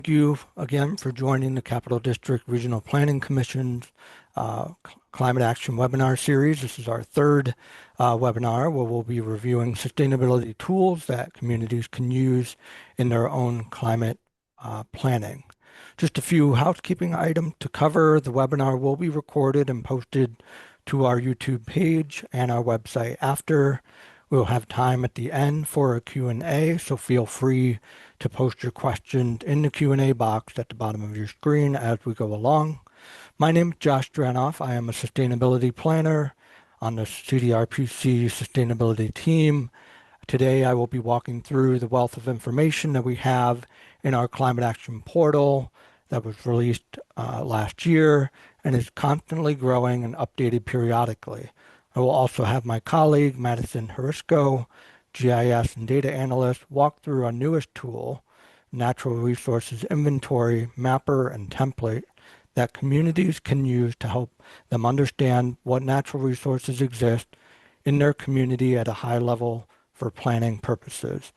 Thank you again for joining the Capital District Regional Planning Commission's Climate Action webinar series. This is our third webinar where we'll be reviewing sustainability tools that communities can use in their own climate planning. Just a few housekeeping items to cover. The webinar will be recorded and posted to our YouTube page and our website after. We'll have time at the end for a Q&A, so feel free to post your questions in the Q&A box at the bottom of your screen as we go along. My name is Josh Dranoff. I am a sustainability planner on the CDRPC sustainability team. Today, I will be walking through the wealth of information that we have in our climate action portal that was released last year and is constantly growing and updated periodically. I will also have my colleague, Madison Hrysko, GIS and data analyst, walk through our newest tool, Natural Resources Inventory, Mapper, and Template, that communities can use to help them understand what natural resources exist in their community at a high level for planning purposes.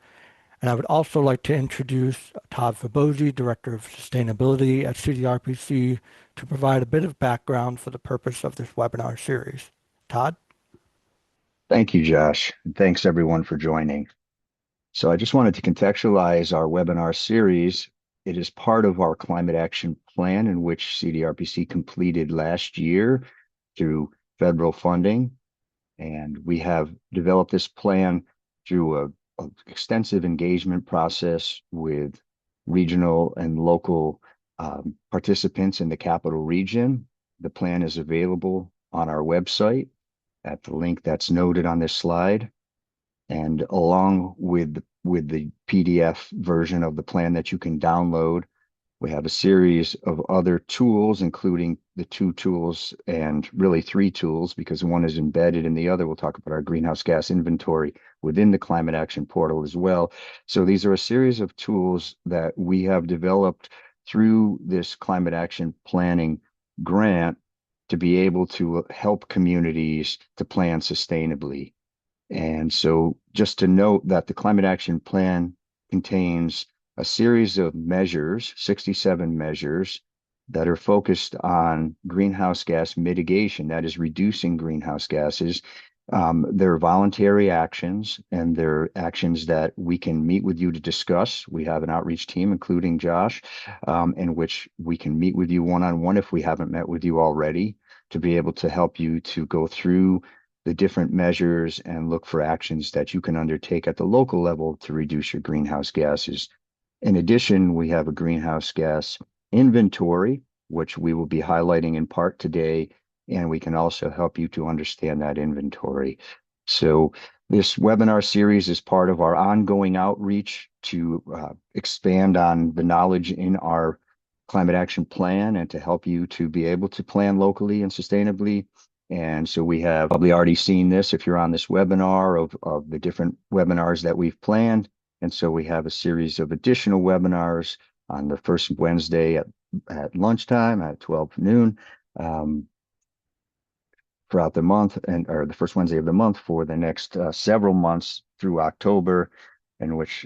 And I would also like to introduce Todd Fabozzi, Director of Sustainability at CDRPC, to provide a bit of background for the purpose of this webinar series. Todd? Thank you, Josh, and thanks everyone for joining. So I just wanted to contextualize our webinar series. It is part of our climate action plan in which CDRPC completed last year through federal funding. And we have developed this plan through an extensive engagement process with regional and local participants in the capital region. The plan is available on our website at the link that's noted on this slide, and along with the PDF version of the plan that you can download, we have a series of other tools, including the two tools and really three tools, because one is embedded in the other. We'll talk about our greenhouse gas inventory within the climate action portal as well. So these are a series of tools that we have developed through this climate action planning grant to be able to help communities to plan sustainably. And so just to note that the climate action plan contains a series of measures, 67 measures, that are focused on greenhouse gas mitigation, that is reducing greenhouse gases. They're voluntary actions, and they're actions that we can meet with you to discuss. We have an outreach team, including Josh, in which we can meet with you one-on-one if we haven't met with you already, to be able to help you to go through the different measures and look for actions that you can undertake at the local level to reduce your greenhouse gases. In addition, we have a greenhouse gas inventory, which we will be highlighting in part today, and we can also help you to understand that inventory. So this webinar series is part of our ongoing outreach to expand on the knowledge in our climate action plan and to help you to be able to plan locally and sustainably. And so we have probably already seen this if you're on this webinar of the different webinars that we've planned. And so we have a series of additional webinars on the first Wednesday at lunchtime at 12 noon throughout the month, or the first Wednesday of the month for the next several months through October, in which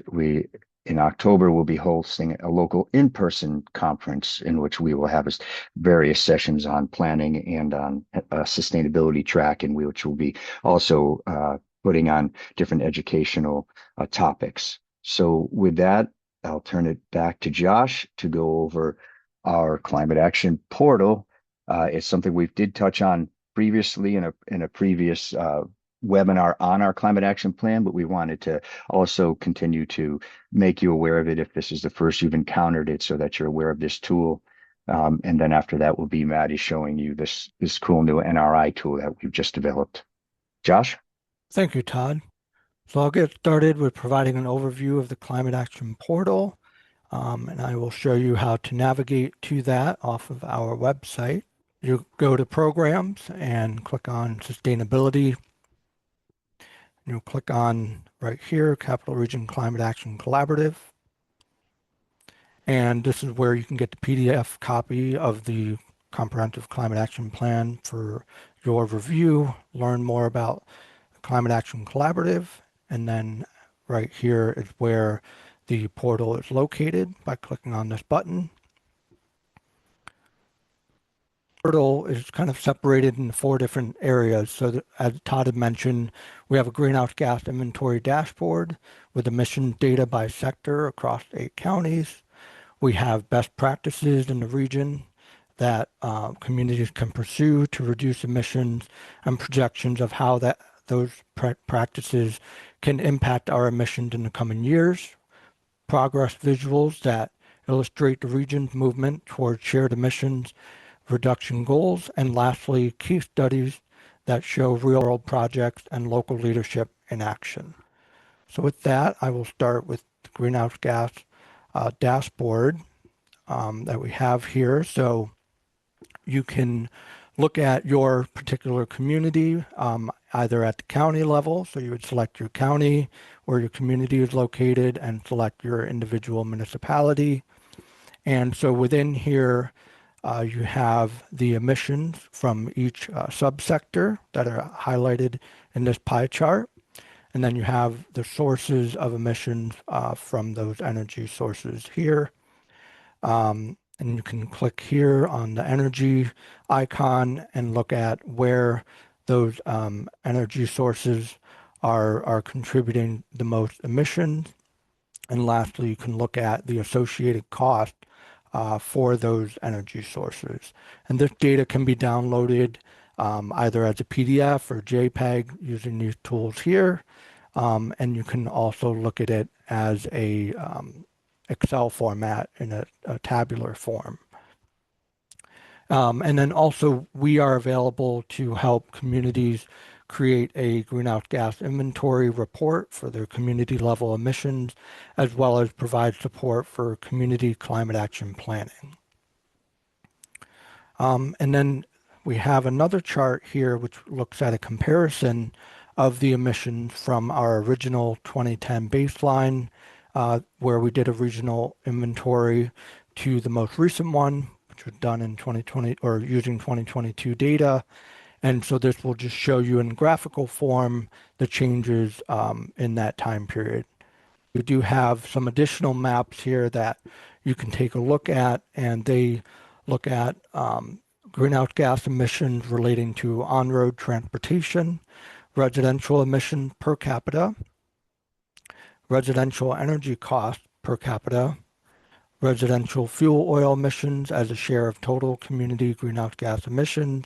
in October, we'll be hosting a local in-person conference in which we will have various sessions on planning and on sustainability track, in which we'll be also putting on different educational topics. So with that, I'll turn it back to Josh to go over our climate action portal. It's something we did touch on previously in a previous webinar on our climate action plan, but we wanted to also continue to make you aware of it if this is the first you've encountered it, so that you're aware of this tool. And then after that will be Maddie showing you this cool new NRI tool that we've just developed. Josh? Thank you, Todd. So I'll get started with providing an overview of the Climate Action Portal, and I will show you how to navigate to that off of our website. You go to Programs and click on Sustainability. You'll click on right here, Capital Region Climate Action Collaborative. And this is where you can get the PDF copy of the Comprehensive Climate Action Plan for your review, learn more about the Climate Action Collaborative, and then right here is where the portal is located by clicking on this button. Portal is kind of separated in 4 different areas. So that, as Todd had mentioned, we have a greenhouse gas inventory dashboard with emission data by sector across 8 counties. We have best practices in the region that communities can pursue to reduce emissions and projections of how those practices can impact our emissions in the coming years. Progress visuals that illustrate the region's movement towards shared emissions reduction goals, and lastly, case studies that show real-world projects and local leadership in action. So with that, I will start with the greenhouse gas dashboard that we have here. So you can look at your particular community either at the county level. So you would select your county where your community is located and select your individual municipality. And so within here, you have the emissions from each subsector that are highlighted in this pie chart. And then you have the sources of emissions from those energy sources here. And you can click here on the energy icon and look at where those energy sources are contributing the most emissions. And lastly, you can look at the associated cost for those energy sources. And this data can be downloaded either as a PDF or JPEG using these tools here. And you can also look at it as a Excel format in a tabular form. And then also we are available to help communities create a greenhouse gas inventory report for their community level emissions, as well as provide support for community climate action planning. And then we have another chart here which looks at a comparison of the emissions from our original 2010 baseline, where we did a regional inventory, to the most recent one, which was done in 2020 or using 2022 data. And so this will just show you in graphical form the changes in that time period. We do have some additional maps here that you can take a look at, and they look at greenhouse gas emissions relating to on-road transportation, residential emissions per capita, residential energy costs per capita, residential fuel oil emissions as a share of total community greenhouse gas emissions,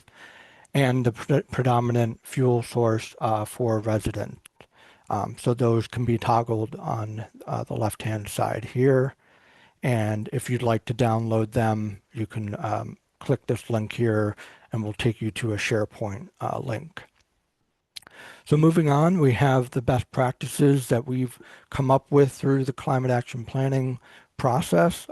and the predominant fuel source for residents. So those can be toggled on the left-hand side here. And if you'd like to download them, you can click this link here and we'll take you to a SharePoint link. So moving on, we have the best practices that we've come up with through the climate action planning process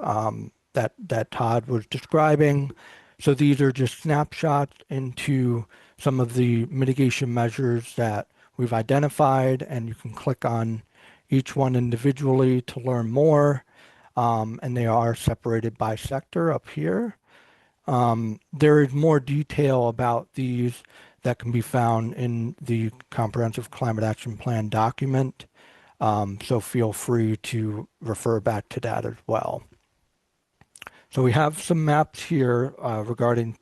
that Todd was describing. So these are just snapshots into some of the mitigation measures that we've identified, and you can click on each one individually to learn more. And they are separated by sector up here. There is more detail about these that can be found in the Comprehensive Climate Action Plan document. So feel free to refer back to that as well. So we have some maps here regarding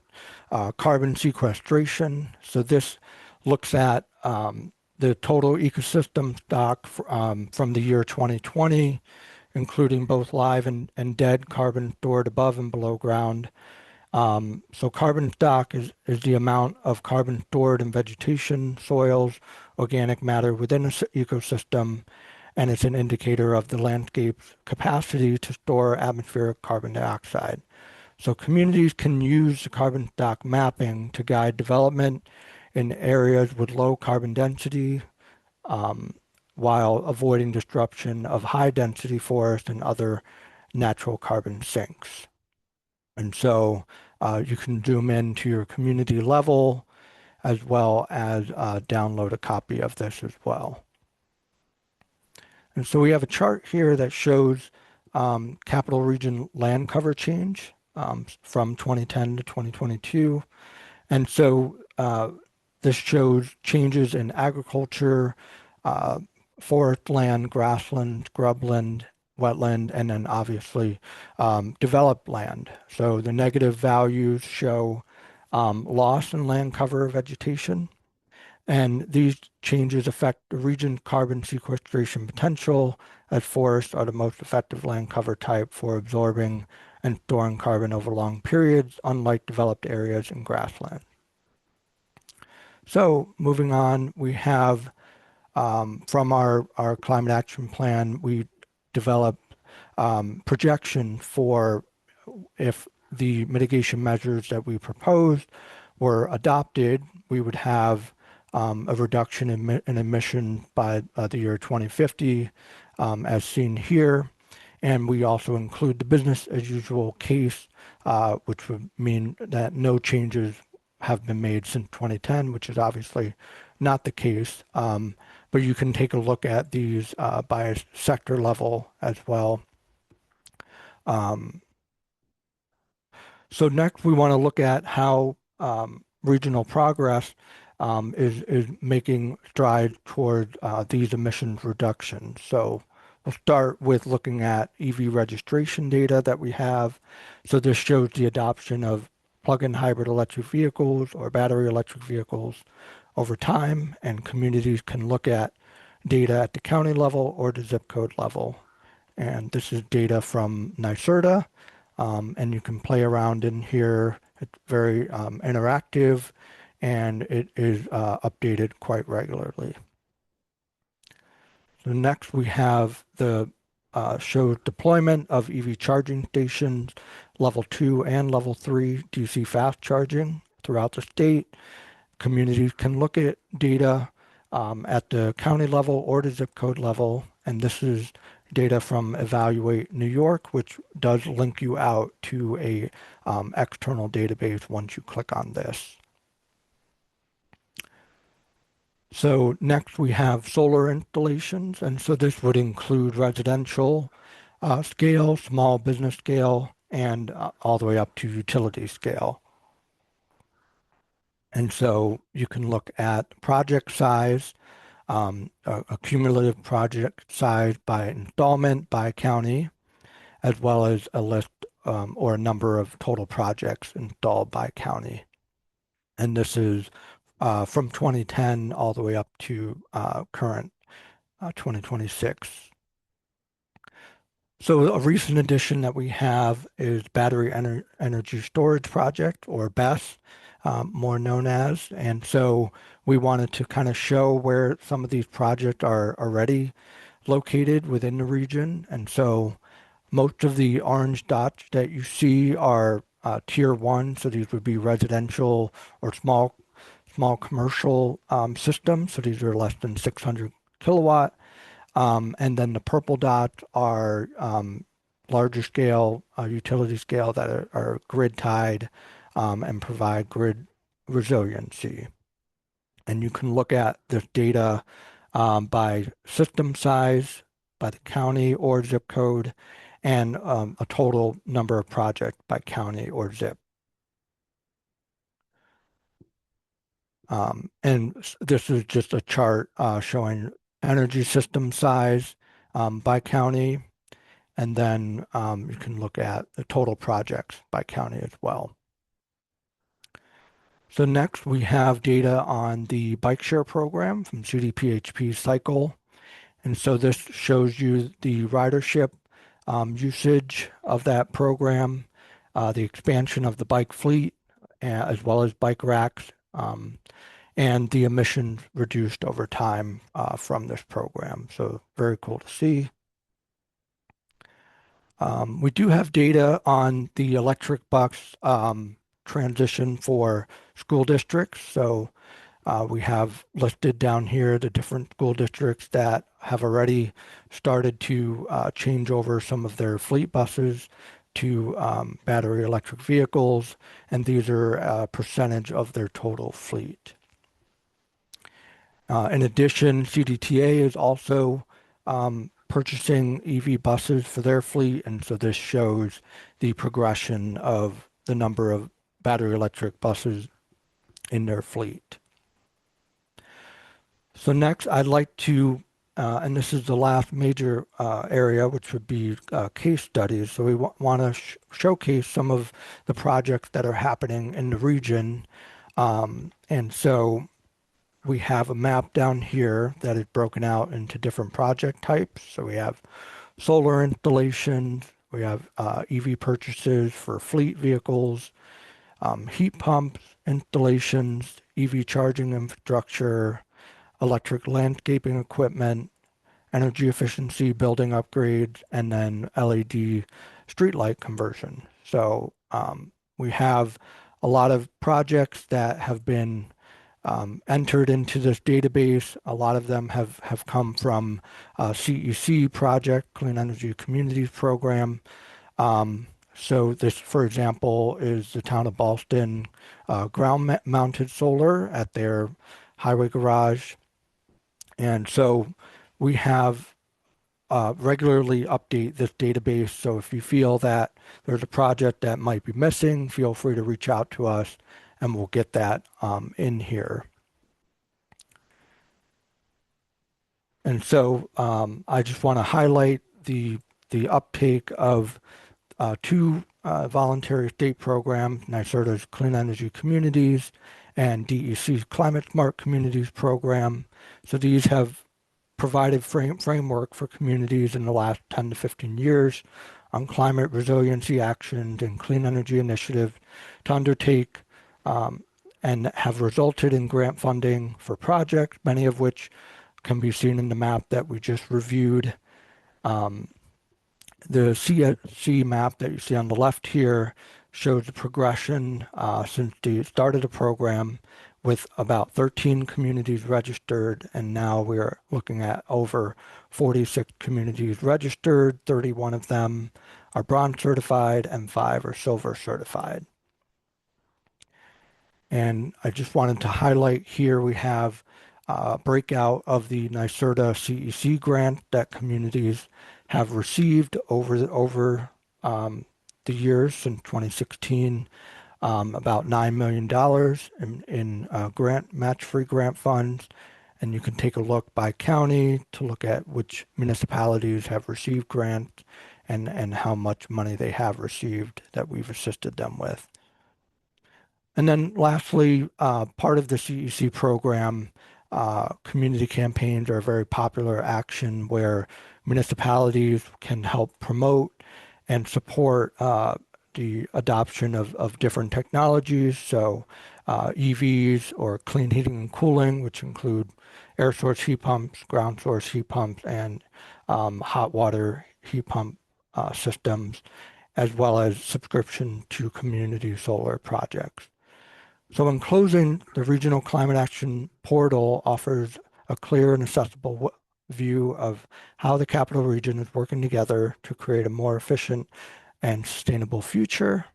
carbon sequestration. So this looks at the total ecosystem stock from the year 2020, including both live and dead carbon stored above and below ground. So carbon stock is the amount of carbon stored in vegetation, soils, organic matter within an ecosystem, and it's an indicator of the landscape's capacity to store atmospheric carbon dioxide. So communities can use the carbon stock mapping to guide development in areas with low carbon density, while avoiding disruption of high density forests and other natural carbon sinks. And so you can zoom in to your community level as well as download a copy of this as well. And so we have a chart here that shows capital region land cover change from 2010 to 2022. And so this shows changes in agriculture, forest land, grassland, scrubland, wetland, and then obviously developed land. So the negative values show loss in land cover vegetation, and these changes affect the region's carbon sequestration potential, as forests are the most effective land cover type for absorbing and storing carbon over long periods, unlike developed areas and grassland. So moving on, we have from our climate action plan, we developed projection for if the mitigation measures that we proposed were adopted, we would have a reduction in emission by the year 2050, as seen here. And we also include the business as usual case, which would mean that no changes have been made since 2010, which is obviously not the case. But you can take a look at these by a sector level as well. So next, we want to look at how regional progress is making strides toward these emissions reductions. So we'll start with looking at EV registration data that we have. So this shows the adoption of plug-in hybrid electric vehicles or battery electric vehicles over time, and communities can look at data at the county level or the zip code level. And this is data from NYSERDA, and you can play around in here. It's very interactive, and it is updated quite regularly. So next we have the shows deployment of EV charging stations, level 2 and level 3 DC fast charging throughout the state. Communities can look at data at the county level or the zip code level, and this is data from Evaluate New York, which does link you out to a external database once you click on this. So next we have solar installations, and so this would include residential scale, small business scale, and all the way up to utility scale. And so you can look at project size, a cumulative project size by installment by county, as well as a list or a number of total projects installed by county. And this is from 2010 all the way up to current 2026. So a recent addition that we have is Battery Energy Storage Project, or BESS, more known as. And so we wanted to kind of show where some of these projects are already located within the region. And so most of the orange dots that you see are tier 1, so these would be residential or small commercial systems. So these are less than 600 kilowatt. And then the purple dots are larger scale, utility scale that are grid tied and provide grid resiliency. And you can look at this data by system size, by the county or zip code, and a total number of projects by county or zip. And this is just a chart showing energy system size by county, and then you can look at the total projects by county as well. So next we have data on the bike share program from CDPHP cycle. And so this shows you the ridership usage of that program, the expansion of the bike fleet, as well as bike racks, and the emissions reduced over time from this program. So very cool to see. We do have data on the electric bus transition for school districts. So we have listed down here the different school districts that have already started to change over some of their fleet buses to battery electric vehicles, and these are a percentage of their total fleet. In addition, CDTA is also purchasing EV buses for their fleet, and so this shows the progression of the number of battery electric buses in their fleet. So next, I'd like to and this is the last major area, which would be case studies. So we want to showcase some of the projects that are happening in the region. And so we have a map down here that is broken out into different project types. So we have solar installations, we have EV purchases for fleet vehicles, heat pumps, installations, EV charging infrastructure, electric landscaping equipment, energy efficiency building upgrades, and then LED streetlight conversion. So we have a lot of projects that have been entered into this database. A lot of them have come from CEC project, Clean Energy Communities Program. So this, for example, is the town of Ballston ground-mounted solar at their highway garage. And so we have regularly update this database. So if you feel that there's a project that might be missing, feel free to reach out to us and we'll get that in here. And so I just want to highlight the uptake of two voluntary state programs, NYSERDA's Clean Energy Communities and DEC's Climate Smart Communities program. So these have provided framework for communities in the last 10 to 15 years on climate resiliency actions and clean energy initiatives to undertake and have resulted in grant funding for projects, many of which can be seen in the map that we just reviewed. The CSC map that you see on the left here shows the progression since the start of the program, with about 13 communities registered, and now we're looking at over 46 communities registered. 31 of them are bronze certified and 5 are silver certified. And I just wanted to highlight here we have a breakout of the NYSERDA CEC grant that communities have received over the years since 2016. About $9 million in grant match-free grant funds. And you can take a look by county to look at which municipalities have received grants and how much money they have received that we've assisted them with. And then lastly, part of the CEC program, community campaigns are a very popular action where municipalities can help promote and support the adoption of different technologies. So EVs or clean heating and cooling, which include air source heat pumps, ground source heat pumps, and hot water heat pump systems, as well as subscription to community solar projects. So in closing, the Regional Climate Action Portal offers a clear and accessible view of how the capital region is working together to create a more efficient and sustainable future.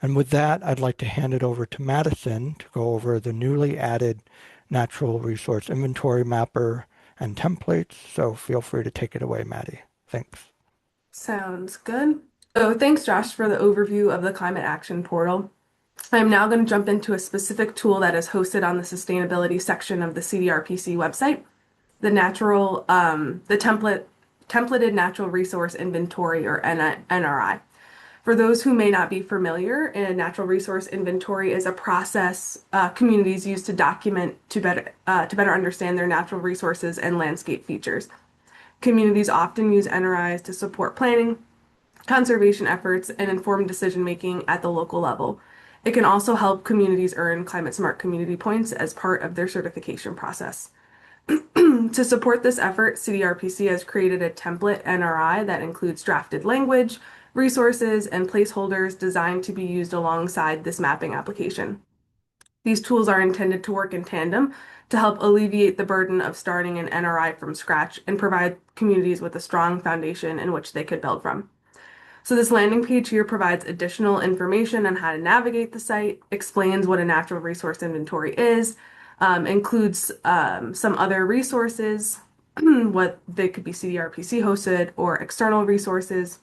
And with that, I'd like to hand it over to Madison to go over the newly added natural resource inventory mapper and templates. So feel free to take it away, Maddie. Thanks. Sounds good. So thanks, Josh, for the overview of the Climate Action Portal. I'm now going to jump into a specific tool that is hosted on the sustainability section of the CDRPC website, the templated natural resource inventory, or NRI. For those who may not be familiar, a natural resource inventory is a process communities use to document to better understand their natural resources and landscape features. Communities often use NRIs to support planning, conservation efforts, and informed decision-making at the local level. It can also help communities earn climate smart community points as part of their certification process. To support this effort, CDRPC has created a template NRI that includes drafted language, resources, and placeholders designed to be used alongside this mapping application. These tools are intended to work in tandem to help alleviate the burden of starting an NRI from scratch and provide communities with a strong foundation in which they could build from. So this landing page here provides additional information on how to navigate the site, explains what a natural resource inventory is, includes some other resources, what they could be CDRPC hosted or external resources,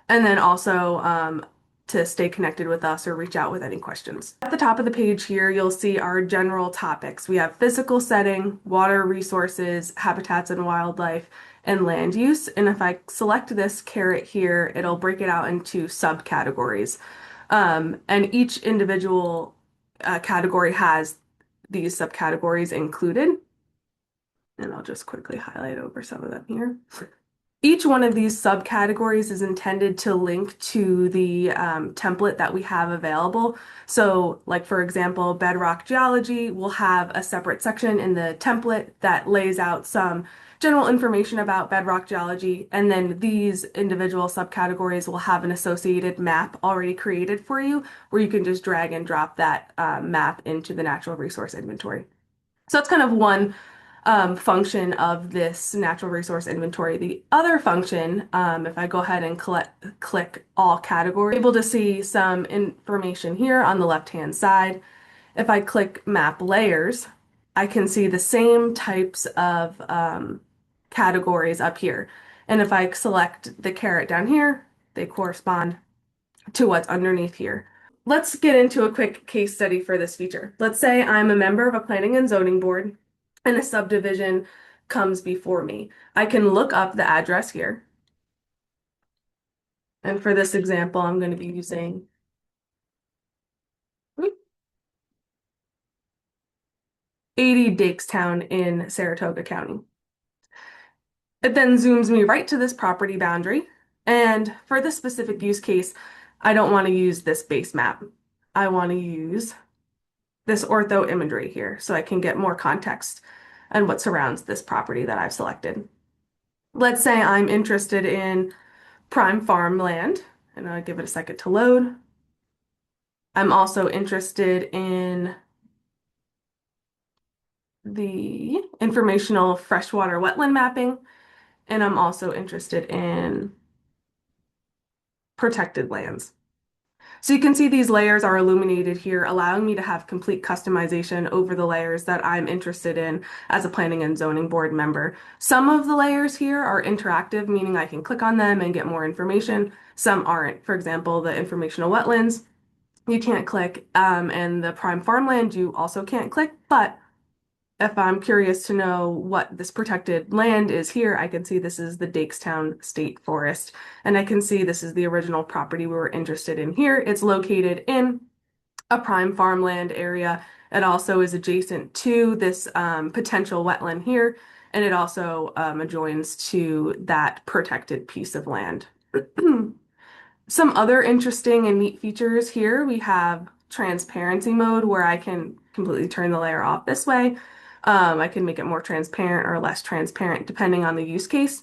and then also to stay connected with us or reach out with any questions. At the top of the page here, you'll see our general topics. We have physical setting, water resources, habitats and wildlife, and land use. And if I select this caret here, it'll break it out into subcategories. And each individual category has these subcategories included. And I'll just quickly highlight over some of them here. Each one of these subcategories is intended to link to the template that we have available. So, like for example, bedrock geology will have a separate section in the template that lays out some general information about bedrock geology, and then these individual subcategories will have an associated map already created for you, where you can just drag and drop that map into the natural resource inventory. So that's kind of one function of this natural resource inventory. The other function, if I go ahead and click all categories, able to see some information here on the left-hand side. If I click map layers, I can see the same types of categories up here. And if I select the caret down here, they correspond to what's underneath here. Let's get into a quick case study for this feature. Let's say I'm a member of a planning and zoning board and a subdivision comes before me. I can look up the address here. And for this example, I'm going to be using 80 Dakestown in Saratoga County. It then zooms me right to this property boundary. And for this specific use case, I don't want to use this base map. I want to use this ortho imagery here so I can get more context on what surrounds this property that I've selected. Let's say I'm interested in prime farmland, and I'll give it a second to load. I'm also interested in the informational freshwater wetland mapping, and I'm also interested in protected lands. So you can see these layers are illuminated here, allowing me to have complete customization over the layers that I'm interested in as a planning and zoning board member. Some of the layers here are interactive, meaning I can click on them and get more information. Some aren't. For example, the informational wetlands, you can't click, and the prime farmland, you also can't click, but if I'm curious to know what this protected land is here, I can see this is the Dakestown State Forest, and I can see this is the original property we were interested in here. It's located in a prime farmland area. It also is adjacent to this potential wetland here, and it also adjoins to that protected piece of land. Some other interesting and neat features here, we have transparency mode where I can completely turn the layer off this way. I can make it more transparent or less transparent depending on the use case.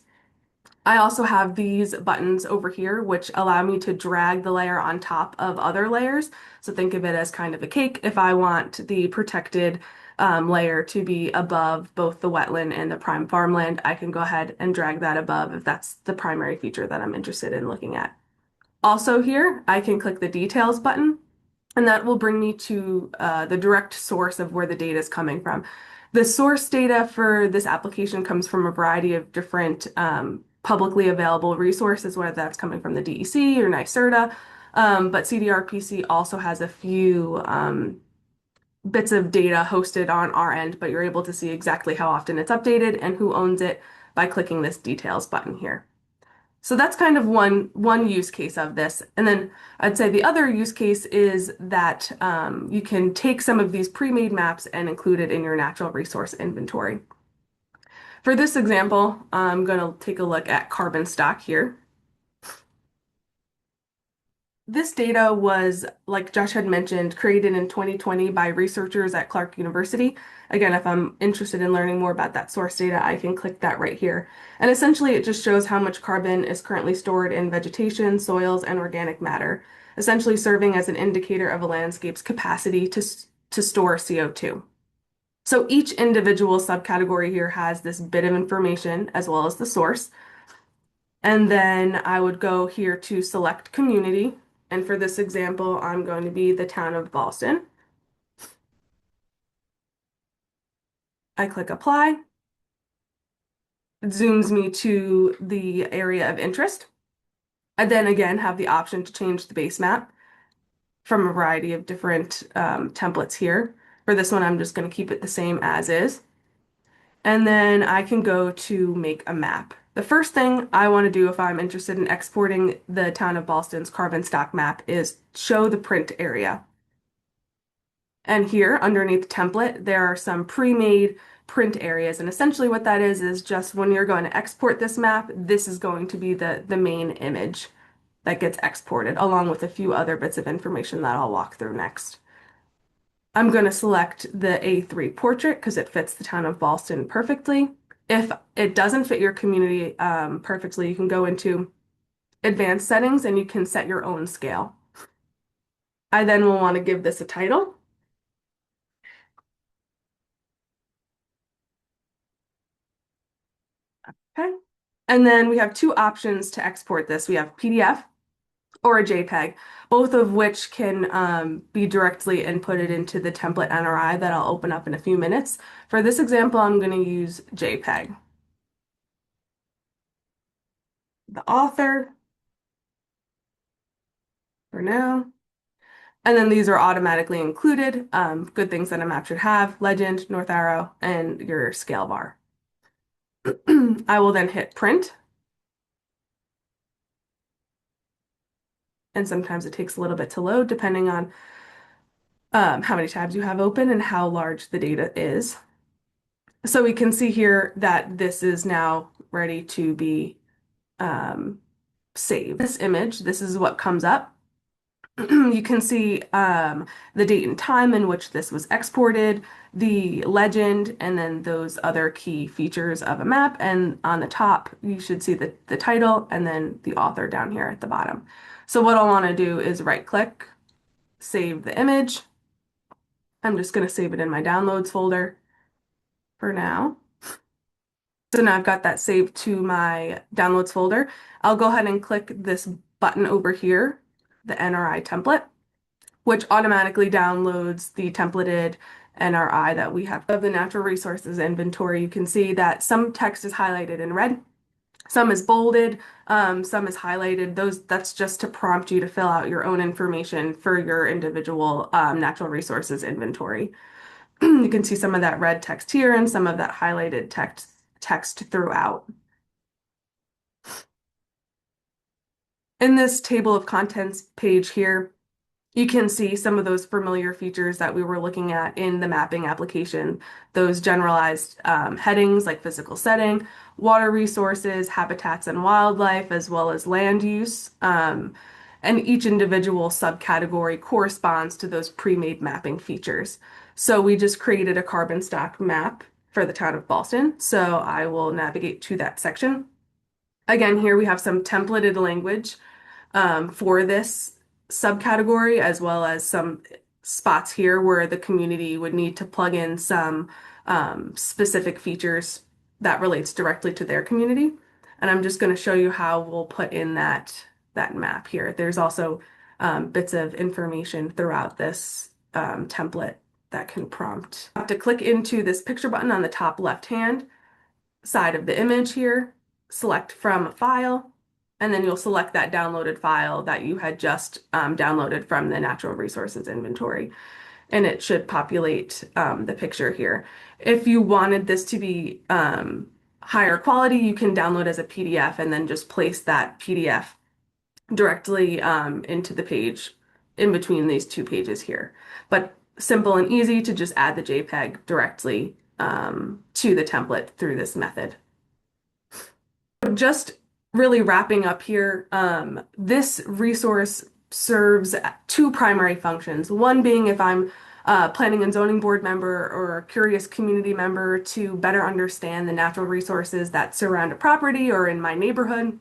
I also have these buttons over here which allow me to drag the layer on top of other layers. So think of it as kind of a cake. If I want the protected layer to be above both the wetland and the prime farmland, I can go ahead and drag that above if that's the primary feature that I'm interested in looking at. Also here, I can click the details button, and that will bring me to the direct source of where the data is coming from. The source data for this application comes from a variety of different publicly available resources, whether that's coming from the DEC or NYSERDA, but CDRPC also has a few bits of data hosted on our end, but you're able to see exactly how often it's updated and who owns it by clicking this details button here. So that's kind of one use case of this. And then I'd say the other use case is that you can take some of these pre-made maps and include it in your natural resource inventory. For this example, I'm going to take a look at carbon stock here. This data was, like Josh had mentioned, created in 2020 by researchers at Clark University. Again, if I'm interested in learning more about that source data, I can click that right here. And essentially, it just shows how much carbon is currently stored in vegetation, soils, and organic matter, essentially serving as an indicator of a landscape's capacity to store CO2. So each individual subcategory here has this bit of information as well as the source. And then I would go here to select community. And for this example, I'm going to be the town of Boston. I click apply. It zooms me to the area of interest. I then again have the option to change the base map. from a variety of different templates here. For this one, I'm just going to keep it the same as is. And then I can go to make a map. The first thing I want to do if I'm interested in exporting the town of Ballston's carbon stock map is show the print area. And here underneath template, there are some pre-made print areas. And essentially what that is just when you're going to export this map, this is going to be the main image that gets exported, along with a few other bits of information that I'll walk through next. I'm going to select the A3 portrait because it fits the town of Ballston perfectly. If it doesn't fit your community perfectly, you can go into advanced settings and you can set your own scale. I then will want to give this a title. Okay. And then we have two options to export this. We have PDF or a JPEG, both of which can be directly inputted into the template NRI that I'll open up in a few minutes. For this example, I'm going to use JPEG. The author for now. And then these are automatically included. Good things that a map should have: legend, north arrow, and your scale bar. I will then hit print. And sometimes it takes a little bit to load depending on how many tabs you have open and how large the data is. So we can see here that this is now ready to be saved. This image, this is what comes up. You can see the date and time in which this was exported, the legend, and then those other key features of a map. And on the top, you should see the title and then the author down here at the bottom. So what I'll want to do is right-click, save the image. I'm just going to save it in my downloads folder for now. So now I've got that saved to my downloads folder. I'll go ahead and click this button over here, the NRI template, which automatically downloads the templated NRI that we have of the natural resources inventory. You can see that some text is highlighted in red, some is bolded, some is highlighted. That's just to prompt you to fill out your own information for your individual natural resources inventory. You can see some of that red text here and some of that highlighted text throughout. In this table of contents page here, you can see some of those familiar features that we were looking at in the mapping application. Those generalized headings like physical setting, water resources, habitats and wildlife, as well as land use. And each individual subcategory corresponds to those pre-made mapping features. So we just created a carbon stock map for the town of Ballston. So I will navigate to that section. Again, here we have some templated language for this subcategory, as well as some spots here where the community would need to plug in some specific features that relates directly to their community. And I'm just going to show you how we'll put in that map here. There's also bits of information throughout this template that can prompt. You have to click into this picture button on the top left-hand side of the image here, select from file, and then you'll select that downloaded file that you had just downloaded from the natural resources inventory. And it should populate the picture here. If you wanted this to be higher quality, you can download as a PDF and then just place that PDF directly into the page in between these two pages here. But simple and easy to just add the JPEG directly to the template through this method. Just really wrapping up here, this resource serves two primary functions. One being if I'm planning and zoning board member or a curious community member to better understand the natural resources that surround a property or in my neighborhood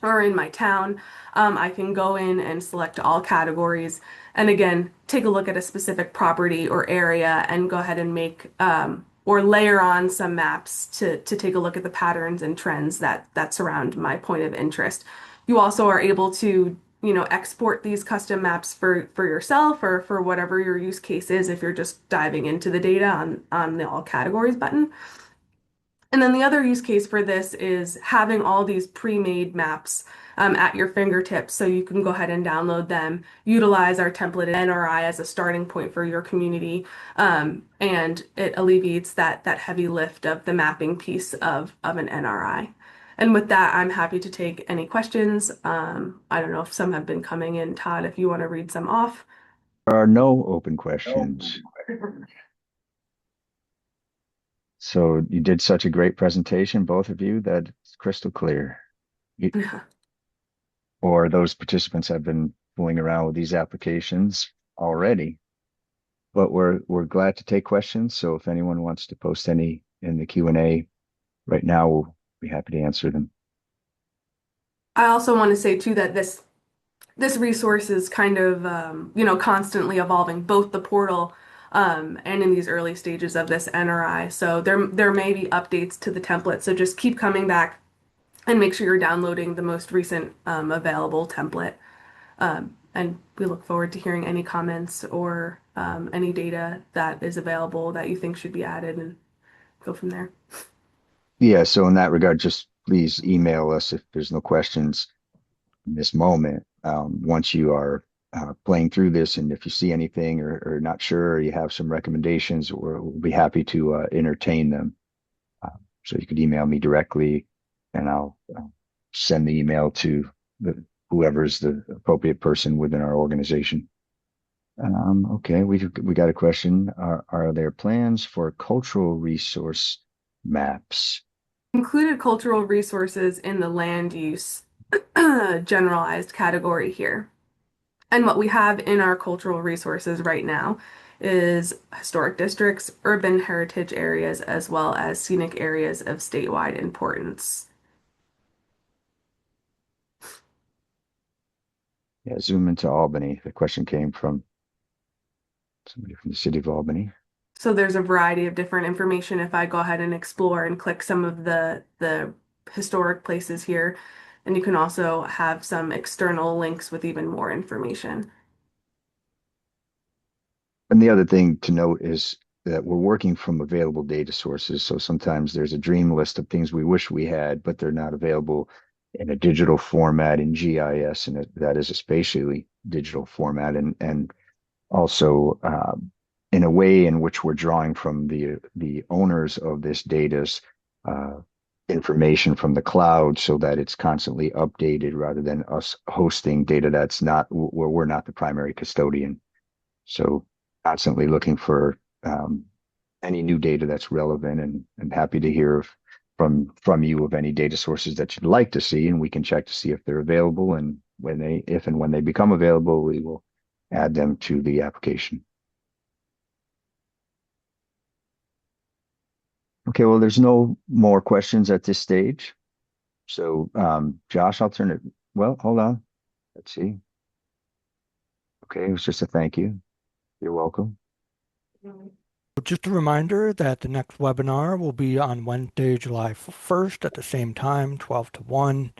or in my town, I can go in and select all categories and again, take a look at a specific property or area and go ahead and make or layer on some maps to take a look at the patterns and trends that surround my point of interest. You also are able to, export these custom maps for yourself or for whatever your use case is if you're just diving into the data on the all categories button. And then the other use case for this is having all these pre-made maps at your fingertips. So you can go ahead and download them, utilize our templated NRI as a starting point for your community. And it alleviates that heavy lift of the mapping piece of an NRI. And with that, I'm happy to take any questions. I don't know if some have been coming in. Todd, if you want to read some off. There are no open questions. So you did such a great presentation, both of you, that it's crystal clear. Or those participants have been fooling around with these applications already. But we're glad to take questions. So if anyone wants to post any in the Q&A right now, we'll be happy to answer them. I also want to say too that this resource is kind of constantly evolving, both the portal and in these early stages of this NRI. So there may be updates to the template. So just keep coming back and make sure you're downloading the most recent available template. And we look forward to hearing any comments or any data that is available that you think should be added, and go from there. Yeah, so in that regard, just please email us if there's no questions in this moment. Once you are playing through this, and if you see anything or not sure, or you have some recommendations, we'll be happy to entertain them. So you could email me directly, and I'll send the email to whoever's the appropriate person within our organization. Okay, we got a question. Are there plans for cultural resource maps? Included cultural resources in the land use generalized category here. And what we have in our cultural resources right now is historic districts, urban heritage areas, as well as scenic areas of statewide importance. Yeah, zoom into Albany. The question came from somebody from the city of Albany. So there's a variety of different information. If I go ahead and explore and click some of the historic places here, and you can also have some external links with even more information. And the other thing to note is that we're working from available data sources. So sometimes there's a dream list of things we wish we had, but they're not available in a digital format in GIS, and that is a spatially digital format, and also in a way in which we're drawing from the owners of this data's information from the cloud, so that it's constantly updated rather than us hosting data that's not where we're not the primary custodian. So constantly looking for any new data that's relevant, and happy to hear from you of any data sources that you'd like to see, and we can check to see if they're available, and if and when they become available, we will add them to the application. Okay, well, there's no more questions at this stage. So Josh, I'll turn it. Well, hold on. Let's see. Okay, it was just a thank you. You're welcome. Just a reminder that the next webinar will be on Wednesday, July 1st at the same time, 12 to 1,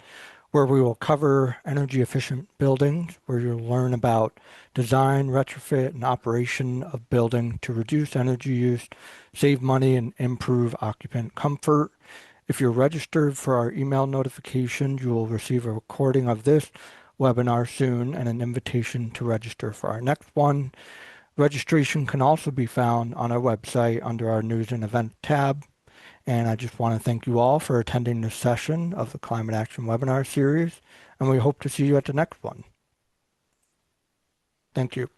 where we will cover energy efficient buildings, where you'll learn about design, retrofit, and operation of building to reduce energy use, save money, and improve occupant comfort. If you're registered for our email notifications, you will receive a recording of this webinar soon and an invitation to register for our next one. Registration can also be found on our website under our News and Event tab. And I just want to thank you all for attending this session of the Climate Action webinar series, and we hope to see you at the next one. Thank you.